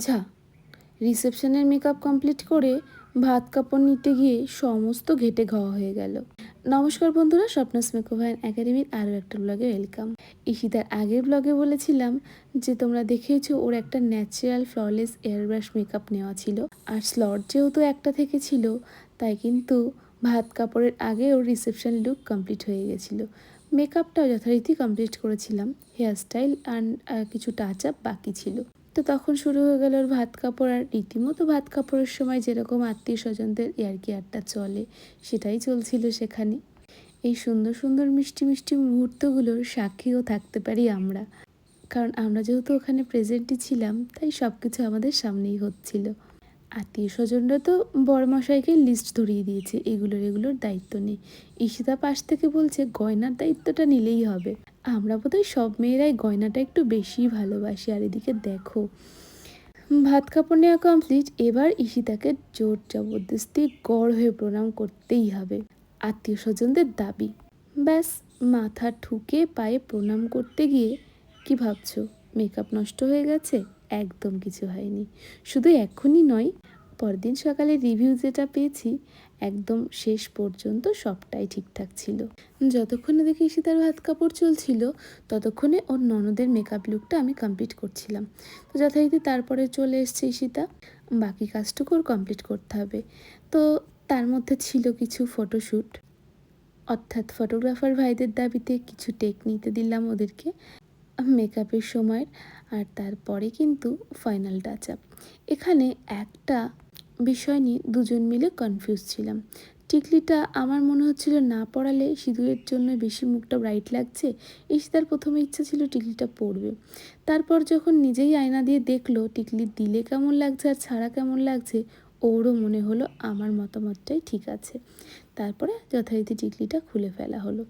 ঝা রিসেপশনের makeup complete করে ভাত কাপড় নিতে গিয়ে সমস্ত ঘেটে ঘাওয়া হয়ে গেল। নমস্কার বন্ধুরা, স্বপ্নাস মেকওভার অ্যান্ড একাডেমির আরও একটা ব্লগে ওয়েলকাম। ঈশিতার আগের ব্লগে বলেছিলাম যে তোমরা দেখেছো ওর একটা ন্যাচারাল ফ্ললেস এয়ারব্রাশ মেকআপ নেওয়া ছিল, আর স্লট যেহেতু একটা থেকে ছিল তাই কিন্তু ভাত কাপড়ের আগে ওর রিসেপশন লুক কমপ্লিট হয়ে গেছিলো। মেকআপটাও যথারীতি কমপ্লিট করেছিলাম, হেয়ারস্টাইল অ্যান্ড কিছু টাচ আপ বাকি ছিল। তো তখন শুরু হয়ে গেল ওর ভাত কাপড়, আর রীতিমতো ভাত কাপড়ের সময় যেরকম আত্মীয় স্বজনদের ইয়ার্কি আড্ডা চলে সেটাই চলছিল সেখানে। এই সুন্দর সুন্দর মিষ্টি মিষ্টি মুহূর্তগুলোর সাক্ষীও থাকতে পারি আমরা, কারণ আমরা যেহেতু ওখানে প্রেজেন্টই ছিলাম তাই সব কিছু আমাদের সামনেই হচ্ছিল। আত্মীয় স্বজনরা তো বড়মশাইকে লিস্ট ধরিয়ে দিয়েছে, এগুলোর দায়িত্ব নেই। ঈশিতা পাশ থেকে বলছে গয়নার দায়িত্বটা নিলেই হবে। আমরা বোধহয় সব মেয়েরাই গয়নাটা একটু বেশিই ভালোবাসি। আর এদিকে দেখো ভাত কাপড় নেওয়া কমপ্লিট, এবার ঈশিতাকে জোর জবরদস্তি গড় হয়ে প্রণাম করতেই হবে, আত্মীয় স্বজনদের দাবি। ব্যাস, মাথা ঠুকে পায়ে প্রণাম করতে গিয়ে কি ভাবছো মেকআপ নষ্ট হয়ে গেছে? একদম কিছু হয়নি। শুধু এখনই নয়, পরদিন সকালে রিভিউ যেটা পেয়েছি একদম শেষ পর্যন্ত সবটাই ঠিকঠাক ছিল। যতক্ষণে দেখি ঈশিতার ভাত কাপড় চলছিল ততক্ষণে ওর ননদের মেকআপ লুকটা আমি কমপ্লিট করছিলাম। তো যথারীতি তারপরে চলে এসছে ঈশিতা, বাকি কাজটুকু ওর কমপ্লিট করতে হবে। তো তার মধ্যে ছিল কিছু ফটোশ্যুট, অর্থাৎ ফটোগ্রাফার ভাইদের দাবিতে কিছু টেক নিতে দিলাম ওদেরকে মেকআপের সময়ের। আর তারপরে কিন্তু ফাইনাল টাচ আপ। এখানে একটা বিষয় নিয়ে দুজন মিলে কনফিউজ ছিলাম। টিকলিটা আমার মনে হচ্ছিল না পরালে সিঁদুরের জন্য বেশি মুখটা ব্রাইট লাগছে। ঈশিতার প্রথমে ইচ্ছা ছিল টিকলিটা পরবে, তারপর যখন নিজেই আয়না দিয়ে দেখলো টিকলি দিলে কেমন লাগছে আর ছাড়া কেমন লাগছে, ওরও মনে হলো আমার মতামতটাই ঠিক আছে। তারপরে যথারীতি টিকলিটা খুলে ফেলা হলো।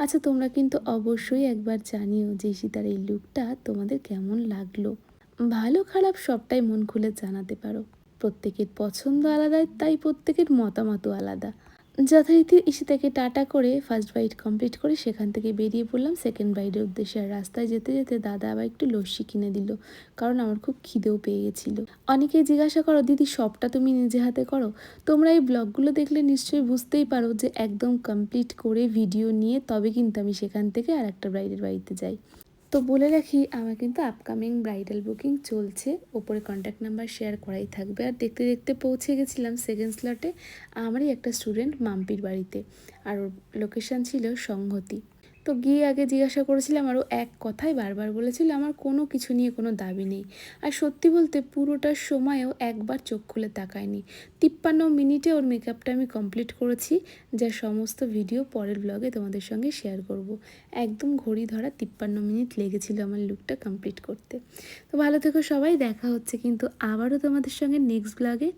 আচ্ছা, তোমরা কিন্তু অবশ্যই একবার জানিও যে ঈশিতার এই লুকটা তোমাদের কেমন লাগলো। ভালো খারাপ সবটাই মন খুলে জানাতে পারো। প্রত্যেকের পছন্দ আলাদা, তাই প্রত্যেকের মতামতও আলাদা। যথারীতি ঈশিতাকে টাটা করে ফার্স্ট বাইট কমপ্লিট করে সেখান থেকে বেরিয়ে পড়লাম সেকেন্ড বাইটের উদ্দেশ্যে। আর রাস্তায় যেতে যেতে দাদা আবার একটু লস্যি কিনে দিল, কারণ আমার খুব খিদেও পেয়ে গেছিলো। অনেকেই জিজ্ঞাসা করো দিদি সবটা তুমি নিজে হাতে করো? তোমরা এই ব্লগগুলো দেখলে নিশ্চয়ই বুঝতেই পারো যে একদম কমপ্লিট করে ভিডিও নিয়ে তবে কিন্তু আমি সেখান থেকে আর একটা ব্রাইডের বাড়িতে যাই। তো বলে রাখি, আমার কিন্তু আপকামিং ব্রাইডাল বুকিং চলছে, ওপরে কন্ট্যাক্ট নাম্বার শেয়ার করাই থাকবে। আর দেখতে দেখতে পৌঁছে গেছিলাম সেকেন্ড স্লটে আমারই একটা স্টুডেন্ট মাম্পির বাড়িতে, আর ওর লোকেশান ছিল সংহতি। তো গিয়ে আগে জিজ্ঞাসা করেছিলাম, আর ও এক কথায় বারবার বলেছিল আমার কোনো কিছু নিয়ে কোনো দাবি নেই। আর সত্যি বলতে পুরোটার সময়ও একবার চোখ খুলে তাকায়নি। 53 মিনিটে ওর মেকআপটা আমি কমপ্লিট করেছি, যার সমস্ত ভিডিও পরের ব্লগে তোমাদের সঙ্গে শেয়ার করব। একদম ঘড়ি ধরা 53 মিনিট লেগেছিল আমার লুকটা কমপ্লিট করতে। তো ভালো থেকো সবাই, দেখা হচ্ছে কিন্তু আবারও তোমাদের সঙ্গে নেক্সট ব্লগে।